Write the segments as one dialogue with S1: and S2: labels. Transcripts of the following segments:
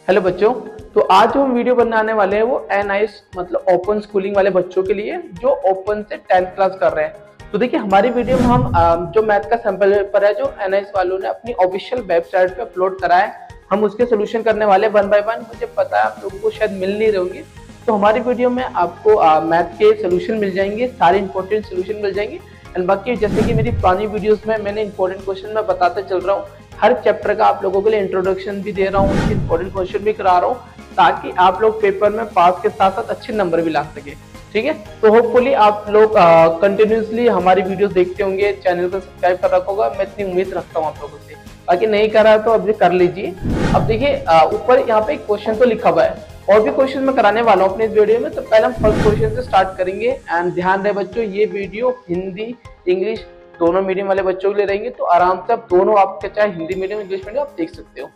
S1: Hello बच्चों। तो आज जो हम वीडियो बनाने वाले हैं वो एनआईएस मतलब ओपन स्कूलिंग वाले बच्चों के लिए जो ओपन से 10th क्लास कर रहे हैं। तो देखिए हमारी वीडियो में हम जो मैथ का सैंपल पेपर है जो एनआईएस वालों ने अपनी ऑफिशियल वेबसाइट पे अपलोड करा है, हम उसके सोल्यूशन करने वाले वन बाय वन। मुझे पता है आप लोगों को शायद मिल नहीं रहे होंगे, तो हमारी वीडियो में आपको मैथ के सोल्यूशन मिल जाएंगे, सारे इंपॉर्टेंट सोल्यूशन मिल जाएंगे। एंड बाकी जैसे कि मेरी पुरानी वीडियोस में मैंने इंपॉर्टेंट क्वेश्चन में बताते चल रहा हूँ, हर चैप्टर का आप लोगों के लिए इंट्रोडक्शन भी दे रहा हूँ, इंपॉर्टेंट क्वेश्चन भी करा रहा हूँ ताकि आप लोग पेपर में पास के साथ साथ अच्छे नंबर भी ला सके। ठीक है, तो होपफुली आप लोग कंटिन्यूसली हमारी वीडियो देखते होंगे, चैनल को सब्सक्राइब कर रखा होगा। मैं इतनी उम्मीद रखता हूँ आप लोगों से, बाकी नहीं कर रहा तो अभी कर लीजिए। अब देखिए ऊपर यहाँ पे एक क्वेश्चन तो लिखा हुआ है, और भी क्वेश्चन मैं कराने वाला हूँ अपने इस वीडियो में। तो पहले हम फर्स्ट क्वेश्चन से स्टार्ट करेंगे। एंड ध्यान रहे बच्चों, ये वीडियो हिंदी इंग्लिश दोनों मीडियम वाले बच्चों के लिए रहेंगे, तो आराम से आप दोनों, आपके चाहे हिंदी मीडियम इंग्लिश मीडियम, आप देख सकते हो।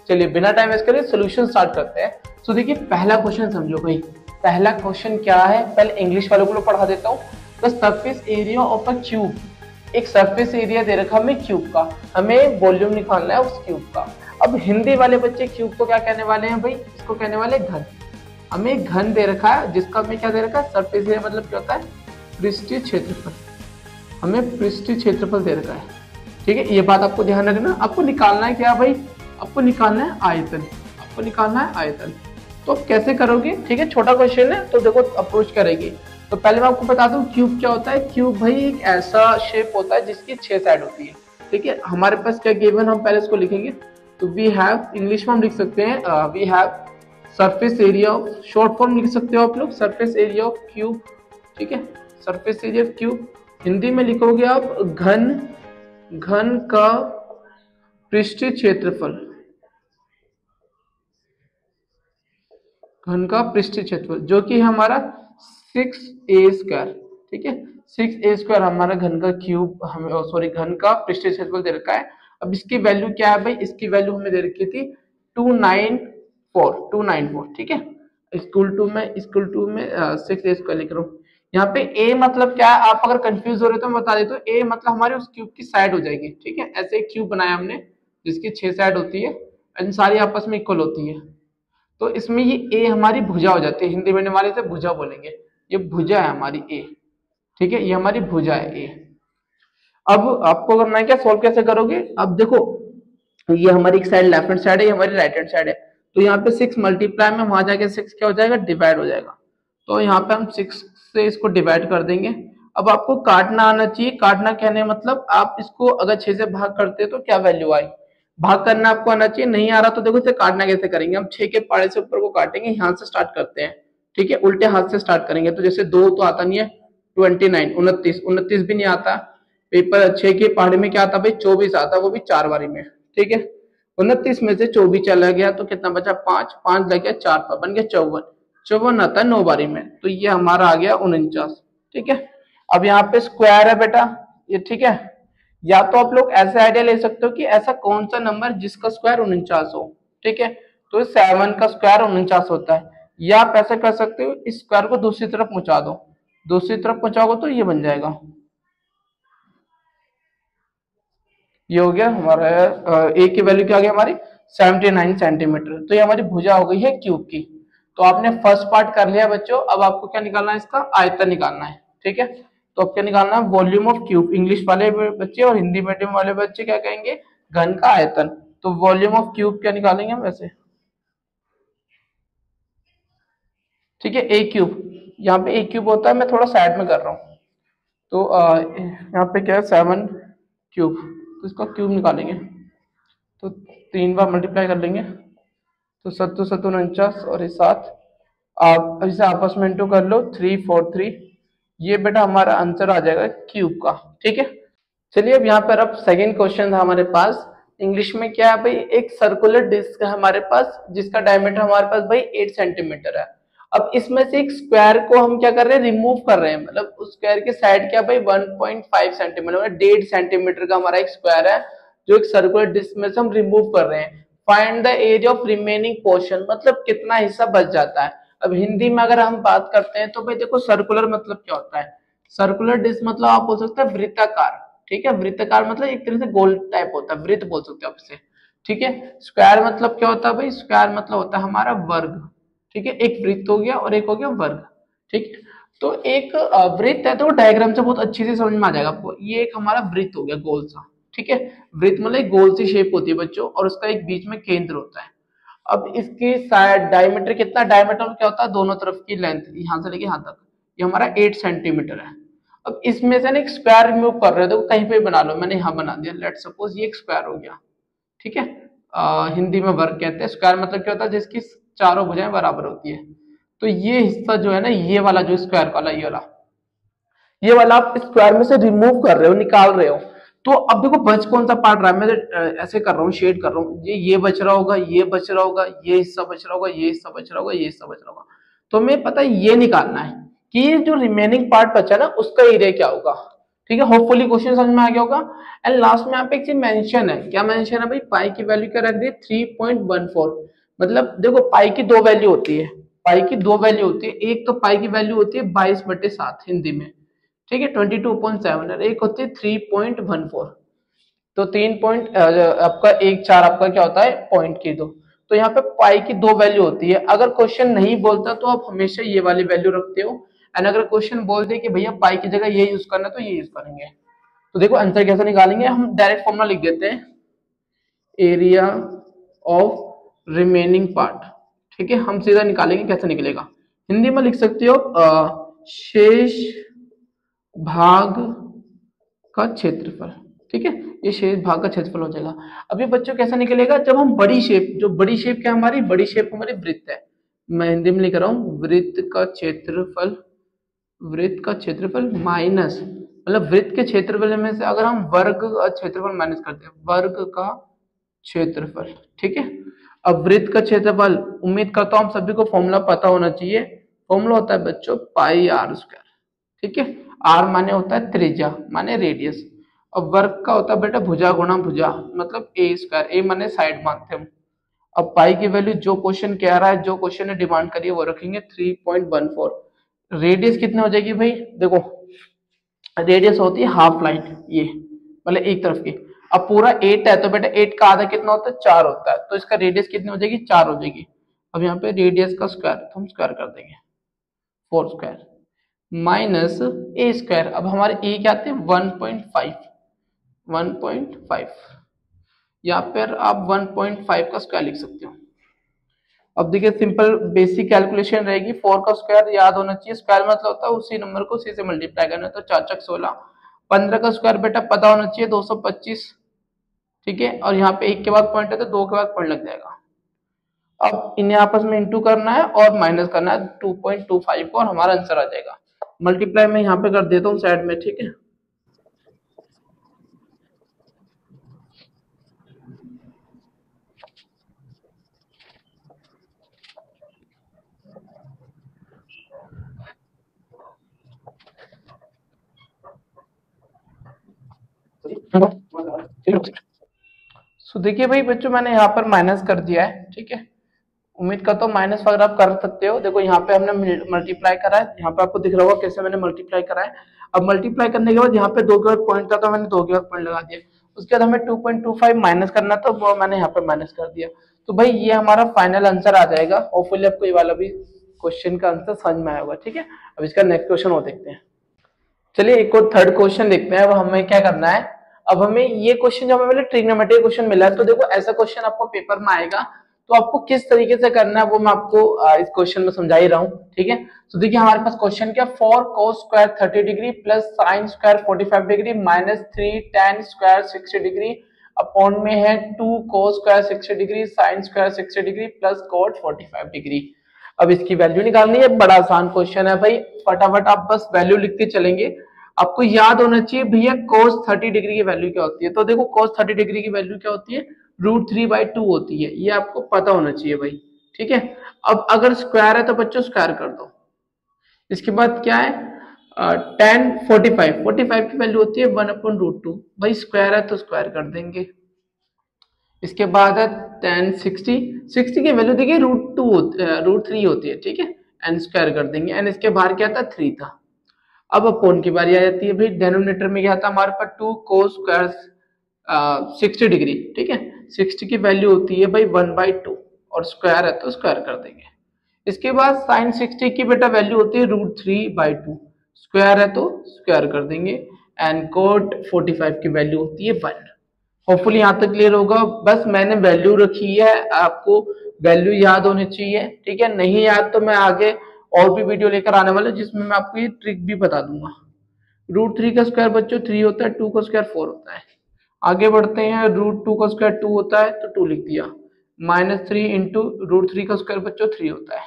S1: चलिए बिना टाइम वेस्ट करे सोल्यूशन स्टार्ट करते हैं। तो देखिए पहला क्वेश्चन समझो भाई, पहला क्वेश्चन क्या है, पहले इंग्लिश वालों को पढ़ा देता हूँ। The surface area of a cube, एक सरफेस एरिया दे रखा हमें क्यूब का, हमें वॉल्यूम निकालना है उस क्यूब का। अब हिंदी वाले बच्चे क्यूब को क्या कहने वाले हैं भाई, इसको कहने वाले घन। हमें घन दे रखा है जिसका हमें क्या दे रखा है, सरफेस एरिया मतलब क्या होता है, पृष्ठीय क्षेत्रफल। हमें पृष्ठीय क्षेत्रफल दे रखा है। ठीक है, ये बात आपको ध्यान रखना। आपको निकालना है क्या भाई, आपको निकालना है आयतन, आपको निकालना है आयतन। तो कैसे करोगे, ठीक है, छोटा क्वेश्चन है तो देखो अप्रोच करेंगे। तो पहले मैं आपको बता दूं क्यूब क्या होता है। क्यूब भाई एक ऐसा शेप होता है जिसकी 6 साइड होती है। ठीक है, हमारे पास क्या गिवन, हम पहले इसको लिखेंगे। तो वी हैव, इंग्लिश में हम लिख सकते हैं we have surface area of, short form लिख सकते हो आप लोग, सरफेस एरिया ऑफ क्यूब। ठीक है, surface area of cube. Hindi में लिखोगे आप घन, घन का पृष्ठीय क्षेत्रफल, घन का पृष्ठीय क्षेत्रफल जो कि हमारा 6a²। ठीक है, 6a² हमारा घन का क्यूब, हमें सॉरी घन का पृष्ठीय क्षेत्रफल दे रखा है। अब इसकी वैल्यू क्या है भाई, इसकी वैल्यू हमें दे रखी थी 294। ठीक है, स्कूल टू में 6a² लिख रहा हूँ। यहाँ पे a मतलब क्या है, आप अगर कंफ्यूज हो रहे तो मैं बता देता हूँ। a मतलब हमारे उस क्यूब की साइड हो जाएगी। ठीक है, ऐसे एक क्यूब बनाया हमने जिसकी 6 साइड होती है एंड सारी आपस में इक्वल होती है। तो इसमें ये ए हमारी भुजा हो जाती है, हिंदी मीडियम वाले से भुजा बोलेंगे। ये भुजा है हमारी ए। ठीक है, ये हमारी भुजा है ए। अब आपको करना है क्या, सॉल्व कैसे करोगे। अब देखो ये हमारी एक साइड लेफ्ट हैंड साइड है, ये हमारी राइट हैंड साइड है। तो यहाँ पे 6 मल्टीप्लाई में वहां जाके 6 क्या हो जाएगा, डिवाइड हो जाएगा। तो यहाँ पे हम 6 से इसको डिवाइड कर देंगे। अब आपको काटना आना चाहिए। काटना कहने मतलब आप इसको अगर 6 से भाग करते तो क्या वैल्यू आई, भाग करना आपको आना चाहिए। नहीं आ रहा तो देखो इसे काटना कैसे करेंगे। हम 6 के पाड़े से ऊपर को काटेंगे, यहाँ से स्टार्ट करते हैं। ठीक है, उल्टे हाथ से स्टार्ट करेंगे। तो जैसे 2 तो आता नहीं है, 29, 29 भी नहीं आता। पेपर 6 के पहाड़े में क्या आता भाई, 24 आता, वो भी 4 बारी में। ठीक है, 29 में से 24 चला गया तो कितना बचा, 5, 5 लग गया 4 पर बन गया 54। 54 आता है 9 बारी में, तो ये हमारा आ गया 49। ठीक है, अब यहाँ पे स्क्वायर है बेटा ये। ठीक है, या तो आप लोग ऐसे आइडिया ले सकते हो कि ऐसा कौन सा नंबर जिसका स्क्वायर 49 हो। ठीक है, तो 7 का स्क्वायर 49 होता है। या आप ऐसा कर सकते हो, इस स्क्वायर को दूसरी तरफ पहुंचा दो, दूसरी तरफ पहुंचाओगे तो ये बन जाएगा। ये हो गया हमारा ए की वैल्यू क्या आ गई हमारी 79 सेंटीमीटर। तो ये हमारी भुजा हो गई है क्यूब की। तो आपने फर्स्ट पार्ट कर लिया बच्चों। अब आपको क्या निकालना है, इसका आयतन निकालना है। ठीक है, तो अब क्या निकालना है, वॉल्यूम ऑफ क्यूब। इंग्लिश वाले बच्चे और हिंदी मीडियम वाले बच्चे क्या कहेंगे, घन का आयतन। तो वॉल्यूम ऑफ क्यूब क्या निकालेंगे हम वैसे। ठीक है, ए क्यूब, यहाँ पे ए क्यूब होता है, मैं थोड़ा साइड में कर रहा हूँ। तो यहाँ पे क्या है 7 क्यूब, तो इसका क्यूब निकालेंगे। तो 3 बार मल्टीप्लाई कर लेंगे तो 7 7 49 और इस 7, आप इसे आपस में इंटू कर लो 343। ये बेटा हमारा आंसर आ जाएगा क्यूब का। ठीक है, चलिए अब यहाँ पर अब सेकंड क्वेश्चन था हमारे पास। इंग्लिश में क्या है भाई, एक सर्कुलर डिस्क है हमारे पास जिसका डायमीटर हमारे पास भाई 8 सेंटीमीटर है। अब इसमें से एक स्क्वायर को हम क्या कर रहे हैं, रिमूव कर रहे हैं। मतलब उस स्क्वायर की साइड क्या भाई 1.5 सेंटीमीटर, मतलब 1.5 सेंटीमीटर का हमारा एक स्क्वायर है जो एक सर्कुलर डिस्क में से हम रिमूव कर रहे हैं। Find the area of remaining portion, मतलब कितना हिस्सा बच जाता है। अब हिंदी में अगर हम बात करते हैं तो भाई देखो सर्कुलर मतलब क्या होता है, सर्कुलर डिस्क मतलब आप बोल सकते हैं वृत्ताकार। ठीक है, वृत्ताकार मतलब एक तरह से गोल टाइप होता है, वृत्त बोल सकते हो आप इसे। ठीक है। स्क्वायर मतलब क्या होता है भाई, स्क्वायर मतलब होता है हमारा वर्ग, ठीक है। एक वृत्त हो गया और एक हो गया वर्ग, ठीक है। तो एक वृत्त है तो डायग्राम से बहुत अच्छी से समझ में आ जाएगा आपको। ये एक हमारा वृत्त हो गया गोल सा, ठीक है। वृत्त मतलब एक गोल सी शेप होती है बच्चों, और उसका एक बीच में केंद्र होता है। अब इसकी साइड डायमीटर कितना, डायमीटर क्या होता है, दोनों तरफ की लेंथ यहाँ से लेके यहाँ तक, ये हमारा 8 सेंटीमीटर है। अब इसमें से ना एक स्क्वायर रिमूव कर रहे हो तो कहीं पे बना लो, मैंने यहाँ बना दिया। लेट सपोज ये एक स्क्वायर हो गया, ठीक है। हिंदी में वर्ग कहते हैं। स्क्वायर मतलब क्या होता है, जिसकी चारों भुजाएं बराबर होती है। तो ये हिस्सा जो है ना, ये वाला जो स्क्वायर वाला, ये वाला आप स्क्वायर में से रिमूव कर रहे हो, निकाल रहे हो। तो अब देखो बच कौन सा पार्ट रहा है, मैं ऐसे कर रहा हूँ, शेड कर रहा हूँ। ये बच रहा होगा, ये बच रहा होगा, ये हिस्सा बच रहा होगा, ये हिस्सा बच रहा होगा, ये हिस्सा बच रहा होगा। तो हमें पता है ये निकालना है कि ये जो रिमेनिंग पार्ट बचा ना, उसका एरिया क्या होगा, ठीक है। होपफुली क्वेश्चन समझ में आ गया होगा। एंड लास्ट में यहाँ पे एक चीज मेंशन है, क्या मेंशन है भाई, पाई की वैल्यू क्या रख दी, 3.14। मतलब देखो पाई की दो वैल्यू होती है, पाई की दो वैल्यू होती है। एक तो पाई की वैल्यू होती है 22/7 हिंदी में, ठीक है, 22.7, और एक होती है 3.14। तो 3 पॉइंट आपका एक चार आपका क्या होता है, पॉइंट की दो। तो यहाँ पे पाई की दो वैल्यू होती है। अगर क्वेश्चन नहीं बोलता तो आप हमेशा ये वाली वैल्यू रखते हो, एंड अगर क्वेश्चन बोल दे कि भैया पाई की जगह ये यूज करना है तो ये यूज करेंगे। तो देखो आंसर कैसे निकालेंगे, हम डायरेक्ट फॉर्मूला लिख देते हैं, एरिया ऑफ रिमेनिंग पार्ट, ठीक है। हम सीधा निकालेंगे, कैसे निकलेगा, हिंदी में लिख सकते हो शेष भाग का क्षेत्रफल, ठीक है। ये शेष भाग का क्षेत्रफल हो जाएगा। अब ये बच्चों कैसा निकलेगा, जब हम बड़ी शेप, जो बड़ी शेप क्या हमारी, बड़ी शेप हमारी वृत्त है, मैं हिंदी में लिख रहा हूँ वृत्त का क्षेत्रफल, वृत्त का क्षेत्रफल माइनस, मतलब वृत्त के क्षेत्रफल में से अगर हम वर्ग का क्षेत्रफल माइनस करते हैं, वर्ग का क्षेत्रफल, ठीक है। अब वृत्त का क्षेत्रफल, उम्मीद करता हूँ हम सभी को फॉर्मूला पता होना चाहिए। फॉर्मूला होता है बच्चों पाई आर स्क्वायर, ठीक है। आर माने होता है त्रिज्या, माने रेडियस। और वर्ग का होता है बेटा भुजा गुणा भुजा, मतलब ए स्क्वायर, ए माने साइड मानते हम। अब पाई की वैल्यू जो क्वेश्चन कह रहा है, जो क्वेश्चन ने डिमांड करी है वो रखेंगे 3.14। रेडियस कितनी हो जाएगी भाई, देखो रेडियस होती है हाफ लाइन, ये मतलब एक तरफ की। अब पूरा 8 है तो बेटा 8 का आधा कितना होता है, 4 होता है। तो इसका रेडियस कितनी हो जाएगी, 4 हो जाएगी। अब यहाँ पे रेडियस का स्क्वायर तो हम स्क्वायर कर देंगे, 4 स्क्वायर माइनस ए स्क्वायर। अब हमारे ए क्या आते हैं 1.5, 1.5, यहाँ पर आप 1.5 का स्क्वायर लिख सकते हो। अब देखिए सिंपल बेसिक कैलकुलेशन रहेगी, 4 का स्क्वायर याद होना चाहिए। स्क्वायर मतलब होता है उसी नंबर को उसी से मल्टीप्लाई करना, तो 4 चक 16। 15 का स्क्वायर बेटा पता होना चाहिए 225, ठीक है। और यहाँ पे एक के बाद पॉइंट है तो दो के बाद पॉइंट लग जाएगा। अब इन्हें आपस में इंटू करना है और माइनस करना है 2.25 को, और हमारा आंसर आ जाएगा। मल्टीप्लाई में यहाँ पे कर देता हूँ साइड में, ठीक है। सो देखिए भाई बच्चों मैंने यहाँ पर माइनस कर दिया है, ठीक है। उम्मीद करता हूँ माइनस वगैरह आप कर सकते हो। देखो यहाँ पे हमने मल्टीप्लाई करा है, यहाँ पे आपको दिख रहा होगा कैसे मैंने मल्टीप्लाई करा है। अब मल्टीप्लाई करने के बाद यहाँ पे दो के बाद पॉइंट था तो मैंने दो के बाद पॉइंट लगा दिया। उसके बाद हमें 2.25 माइनस करना था, वो मैंने यहाँ पे माइनस कर दिया। तो भाई ये हमारा फाइनल आंसर आ जाएगा। होपफुली आपको ये वाला भी क्वेश्चन का आंसर समझ में आया होगा, ठीक है। अब इसका नेक्स्ट क्वेश्चन और देखते हैं। चलिए एक और थर्ड क्वेश्चन देखते हैं। अब हमें क्या करना है, अब हमें ये क्वेश्चन जो हमें ट्रिग्नोमेट्री क्वेश्चन मिला है, तो देखो ऐसा क्वेश्चन आपको पेपर में आएगा, तो आपको किस तरीके से करना है वो मैं आपको इस क्वेश्चन में समझा ही रहा हूँ, ठीक है। तो देखिए हमारे पास क्वेश्चन क्या, 4 cos square 30 degree plus sine square 45 degree minus 3 tan square 60 degree upon में है 2 cos square 60 degree sine square 60 degree plus cot 45 degree. अब इसकी वैल्यू निकालनी है। बड़ा आसान क्वेश्चन है भाई, फटाफट आप बस वैल्यू लिखते चलेंगे। आपको याद होना चाहिए भैया cos 30 डिग्री की वैल्यू क्या होती है। तो देखो cos 30 डिग्री की वैल्यू क्या होती है, √3/2 होती है, ये आपको पता होना चाहिए भाई, ठीक है। अब अगर स्क्वायर है तो बच्चों स्क्वायर कर दो। इसके बाद क्या है, tan 45 की वैल्यू होती है 1/√2, भाई स्क्वायर है तो स्क्वायर कर देंगे। इसके बाद है tan 60 की वैल्यू देखिए √3 होती है, ठीक है, एन स्क्वायर कर देंगे। एन इसके बाहर क्या था 3 था। अब अपोन की बारी आ जाती है भाई, डेनोमिनेटर में क्या था हमारे पास 2 cos स्क्वायर 60 डिग्री, ठीक है। 60 की वैल्यू होती है भाई 1/2 और स्क्वायर है तो स्क्वायर कर देंगे। इसके बाद साइन 60 की बेटा वैल्यू होती है √3/2, स्क्वायर है तो स्क्वायर कर देंगे। एंड कोट 45 की वैल्यू होती है 1। होपफुली यहाँ तक क्लियर होगा। बस मैंने वैल्यू रखी है, आपको वैल्यू याद होनी चाहिए, ठीक है। नहीं याद तो मैं आगे और भी वीडियो लेकर आने वाला जिसमें मैं आपको ये ट्रिक भी बता दूंगा। √3 का स्क्वायर बच्चों 3 होता है, 2 का स्क्वायर 4 होता है। आगे बढ़ते हैं, √2 का स्क्वायर 2 होता है तो 2 लिख दिया, -3 इंटू √3 का स्क्वायर बच्चों 3 होता है।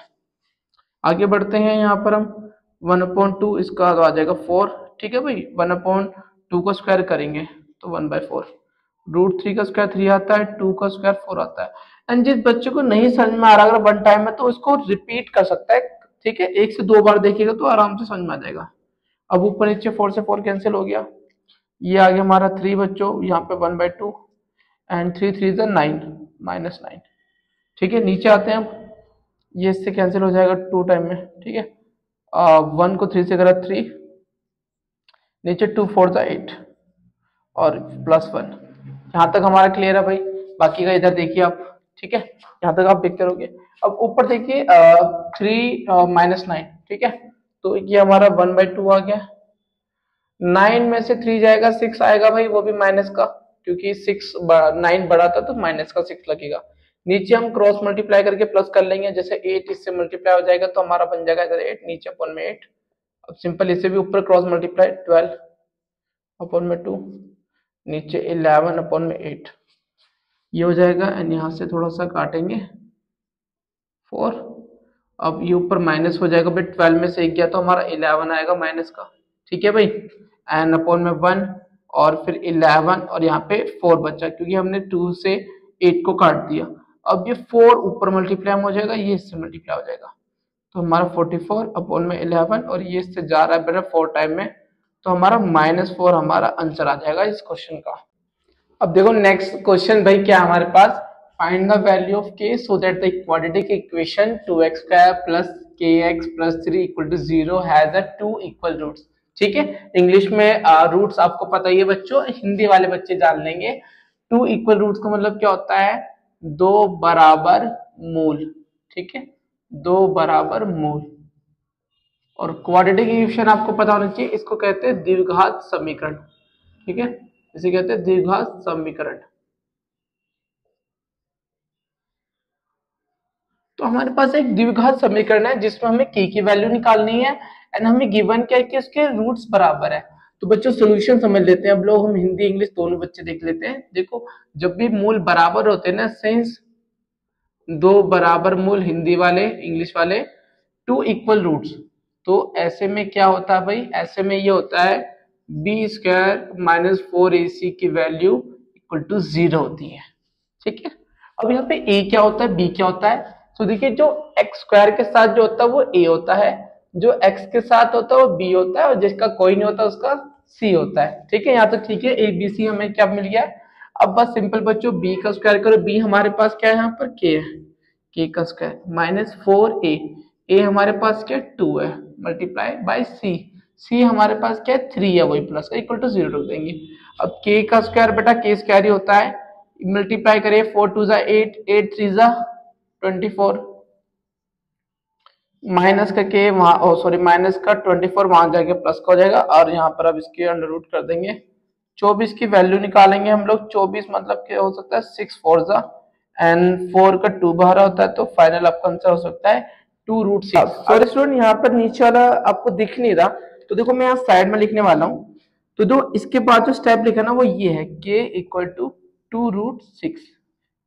S1: आगे बढ़ते हैं, यहाँ पर हम 1/2 इसका आ जाएगा 4, ठीक है भाई। 1/2 का स्क्वायर करेंगे तो 1/4। √3 का स्क्वायर 3 आता है, 2 का स्क्वायर 4 आता है। एंड जिस बच्चे को नहीं समझ में आ रहा अगर वन टाइम में तो उसको रिपीट कर सकता है, ठीक है। 1 से 2 बार देखिएगा तो आराम से समझ में आ जाएगा। अब ऊपर नीचे 4 से 4 कैंसिल हो गया, ये आ गया हमारा 3 बच्चों, यहाँ पे 1/2 एंड 3 3 9 -9, ठीक है। नीचे आते हैं हम, ये इससे कैंसिल हो जाएगा 2 टाइम में, ठीक है। 1 को 3 से करा 3, नीचे 2 4 8 और +1। यहाँ तक हमारा क्लियर है भाई। बाकी का इधर देखिए आप, ठीक है, यहाँ तक आप देखते रहोगे। अब ऊपर देखिए 3 -9, ठीक है। तो ये हमारा 1/2 आ गया। 9 में से 3 जाएगा 6 आएगा भाई, वो भी माइनस का, क्योंकि 9 बड़ा था तो माइनस का 6 लगेगा। नीचे हम क्रॉस मल्टीप्लाई करके प्लस कर लेंगे, जैसे 8 इससे मल्टीप्लाई हो जाएगा तो हमारा बन जाएगा इधर 8, नीचे अपन में 8। अब सिंपल इसे भी ऊपर क्रॉस मल्टीप्लाई 12 अपन में 2, नीचे 11 अपन में 8, ये हो जाएगा। एंड यहाँ से थोड़ा सा काटेंगे 4। अब ये ऊपर माइनस हो जाएगा भाई, 12 में से 1 गया तो हमारा 11 आएगा माइनस का, ठीक है भाई। एन अपॉन में 1 और फिर 11 और यहाँ पे 4 बचा, क्योंकि हमने 2 से 8 को काट दिया। अब ये 4 ऊपर मल्टीप्लाई हो जाएगा, ये इससे मल्टीप्लाई हो जाएगा, तो हमारा 44 अपॉन में 11 और ये इससे जा रहा है बेटा 4 टाइम में, तो हमारा -4 हमारा आंसर आ जाएगा इस क्वेश्चन का। अब देखो नेक्स्ट क्वेश्चन भाई क्या हमारे पास, find the value of k so that the quadratic equation 2x² + kx + 3 = 0 has 2 equal roots, ठीक है। इंग्लिश में रूट्स आपको पता ही है बच्चों, हिंदी वाले बच्चे जान लेंगे। 2 इक्वल रूट्स का मतलब क्या होता है, 2 बराबर मूल, ठीक है, 2 बराबर मूल। और क्वाड्रेटिक इक्वेशन आपको पता होना चाहिए, इसको कहते हैं द्विघात समीकरण, ठीक है, इसे कहते हैं द्विघात समीकरण। तो हमारे पास एक द्विघात समीकरण है जिसमें हमें k की वैल्यू निकालनी है एंड हमें गिवन क्या है कि उसके रूट्स बराबर है। तो बच्चों सॉल्यूशन समझ लेते हैं अब लोग, हम हिंदी इंग्लिश दोनों बच्चे देख लेते हैं। देखो जब भी मूल बराबर होते हैं ना, सेंस 2 बराबर मूल हिंदी वाले इंग्लिश वाले, 2 इक्वल रूट्स, तो ऐसे में क्या होता है भाई, ऐसे में ये होता है b² - 4ac की वैल्यू = 0 होती है, ठीक है। अब यहाँ पे a क्या होता है, b क्या होता है, तो देखिए जो x² के साथ जो होता है वो a होता है, जो x के साथ होता है वो b होता है, और जिसका कोई नहीं होता उसका c होता है, ठीक है। यहाँ तक ठीक है, a b c हमें क्या मिल गया। अब बस सिंपल बच्चों b का स्क्वायर करो, b हमारे पास क्या है, यहाँ पर k है, k का स्क्वायर -4a, a हमारे पास क्या 2 है, मल्टीप्लाई बाय c हमारे पास क्या है 3 है, वही प्लस का = 0 रख देंगे। अब k का स्क्वायर बेटा k स्क्वायर ही होता है, मल्टीप्लाई करिए 4 2 8, 8 3 24, माइनस का के वहां, सॉरी माइनस का 24 वहां जाके प्लस का हो जाएगा, और यहाँ पर अब इसके अंडर रूट कर देंगे। 24 की वैल्यू निकालेंगे हम लोग, 24 मतलब क्या हो सकता है 6 4 एंड 4 का 2 बाहर होता है, तो फाइनल आपका आंसर हो सकता है 2√6। सॉरी स्टूडेंट यहाँ पर नीचे वाला आपको दिख नहीं रहा, तो देखो मैं यहाँ साइड में लिखने वाला हूँ। तो जो इसके बाद जो स्टेप लिखा ना वो ये है, k = 2√6,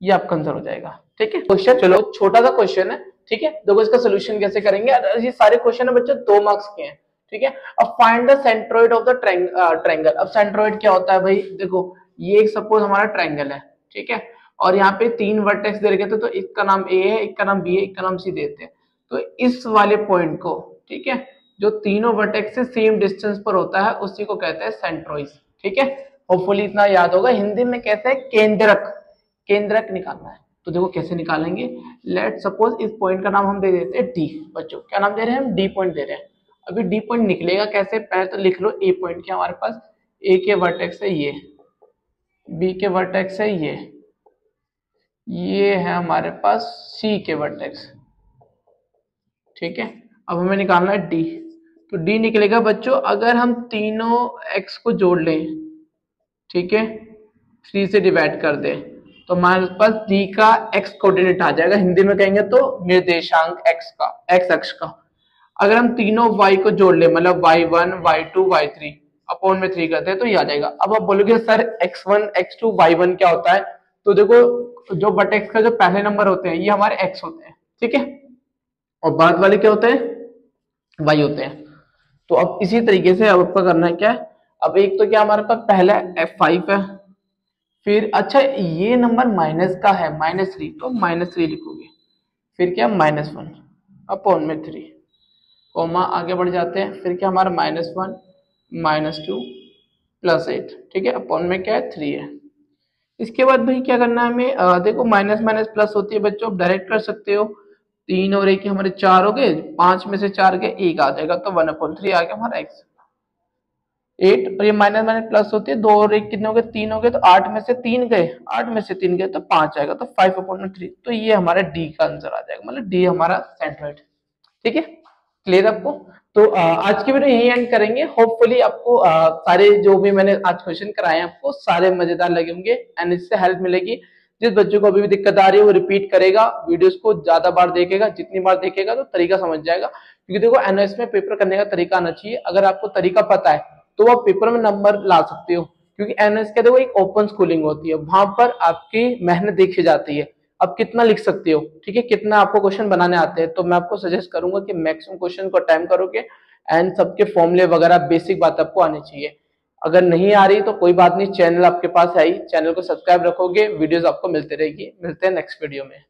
S1: ये आपका आंसर हो जाएगा, ठीक है। क्वेश्चन चलो छोटा सा क्वेश्चन है, ठीक है। देखो इसका सोल्यूशन कैसे करेंगे, ये सारे क्वेश्चन है बच्चों 2 मार्क्स के हैं, ठीक है। अब find the centroid of the triangle. अब सेंट्रोइड क्या होता है भाई, देखो ये एक सपोज हमारा ट्रायंगल है, ठीक है, और यहाँ पे 3 वर्टेक्स दे रखे थे, तो एक का नाम a है, एक का नाम b है, एक का नाम c देते हैं। तो इस वाले पॉइंट को, ठीक है, जो तीनों वर्टेक्स से सेम डिस्टेंस पर होता है उसी को कहते हैं सेंट्रोइड, ठीक है। होपफुली इतना याद होगा। हिंदी में कहते हैं केंद्रक, केंद्रक निकालना है। तो देखो कैसे निकालेंगे, लेट सपोज इस पॉइंट का नाम हम दे देते हैं डी, बच्चों क्या नाम दे रहे हैं हम, डी पॉइंट दे रहे हैं। अभी डी पॉइंट निकलेगा कैसे, पहले तो लिख लो ए पॉइंट क्या हमारे पास, ए के वर्टेक्स है ये, बी के वर्टेक्स है ये, ये है हमारे पास सी के वर्टेक्स, ठीक है। अब हमें निकालना है डी, तो डी निकलेगा बच्चों अगर हम तीनों एक्स को जोड़ लें, ठीक है, 3 से डिवाइड कर दें, तो हमारे पास डी का एक्स कोऑर्डिनेट आ जाएगा, हिंदी में कहेंगे तो निर्देशांक एक्स का, एक्स अक्ष का। अगर हम तीनों y को जोड़ ले, मतलब y1 y2 y3 अपॉन में 3 करते हैं तो ये आ जाएगा। अब आप बोलोगे सर x1 x2 y1 क्या होता है, तो देखो जो वर्टेक्स का जो पहले नंबर होते हैं ये हमारे x होते हैं, ठीक है, और बाद वाले क्या होते हैं, y होते हैं। तो अब इसी तरीके से अब आपका करना है क्या है, अब एक तो क्या हमारे पास पहला f5 है, फिर अच्छा ये नंबर माइनस का है -3, तो -3 लिखोगे, फिर क्या -1 अपॉन में 3, कोमा आगे बढ़ जाते हैं, फिर क्या हमारा -1 -2 +8, ठीक है, अपॉन में क्या है 3 है। इसके बाद भाई क्या करना है हमें, देखो माइनस माइनस प्लस होती है बच्चों, आप डायरेक्ट कर सकते हो, 3 और 1 हमारे 4 हो गए, 5 में से 4 गए 1 आ जाएगा, तो 1/3 आ गया हमारा x। 8 और ये माइनस माइनस प्लस होती है, 2 और 1 कितने हो गए 3 हो गए, तो 8 में से 3 गए, 8 में से 3 गए तो 5 आएगा, तो 5/3, तो ये हमारा डी का आंसर आ जाएगा, मतलब डी हमारा सेंट्रोइड, ठीक है। क्लियर आपको? तो आज की वीडियो यही एंड करेंगे। होपफुली आपको सारे जो भी मैंने आज क्वेश्चन कराए हैं आपको सारे मजेदार लगे होंगे एंड इससे हेल्प मिलेगी। जिस बच्चों को अभी भी दिक्कत आ रही है वो रिपीट करेगा, वीडियोस को ज्यादा बार देखेगा, जितनी बार देखेगा तो तरीका समझ जाएगा, क्योंकि देखो एनओएस में पेपर करने का तरीका आना चाहिए। अगर आपको तरीका पता है तो आप पेपर में नंबर ला सकते हो, क्योंकि एनओएस का देखो एक ओपन स्कूलिंग होती है, वहां पर आपकी मेहनत देखी जाती है, आप कितना लिख सकते हो, ठीक है, कितना आपको क्वेश्चन बनाने आते हैं। तो मैं आपको सजेस्ट करूंगा कि मैक्सिमम क्वेश्चन को अटेम्प्ट करोगे एंड सबके फॉर्मूले वगैरह बेसिक बात आपको आनी चाहिए। अगर नहीं आ रही तो कोई बात नहीं, चैनल आपके पास है ही, चैनल को सब्सक्राइब रखोगे, वीडियोस आपको मिलते रहेगी। मिलते हैं नेक्स्ट वीडियो में।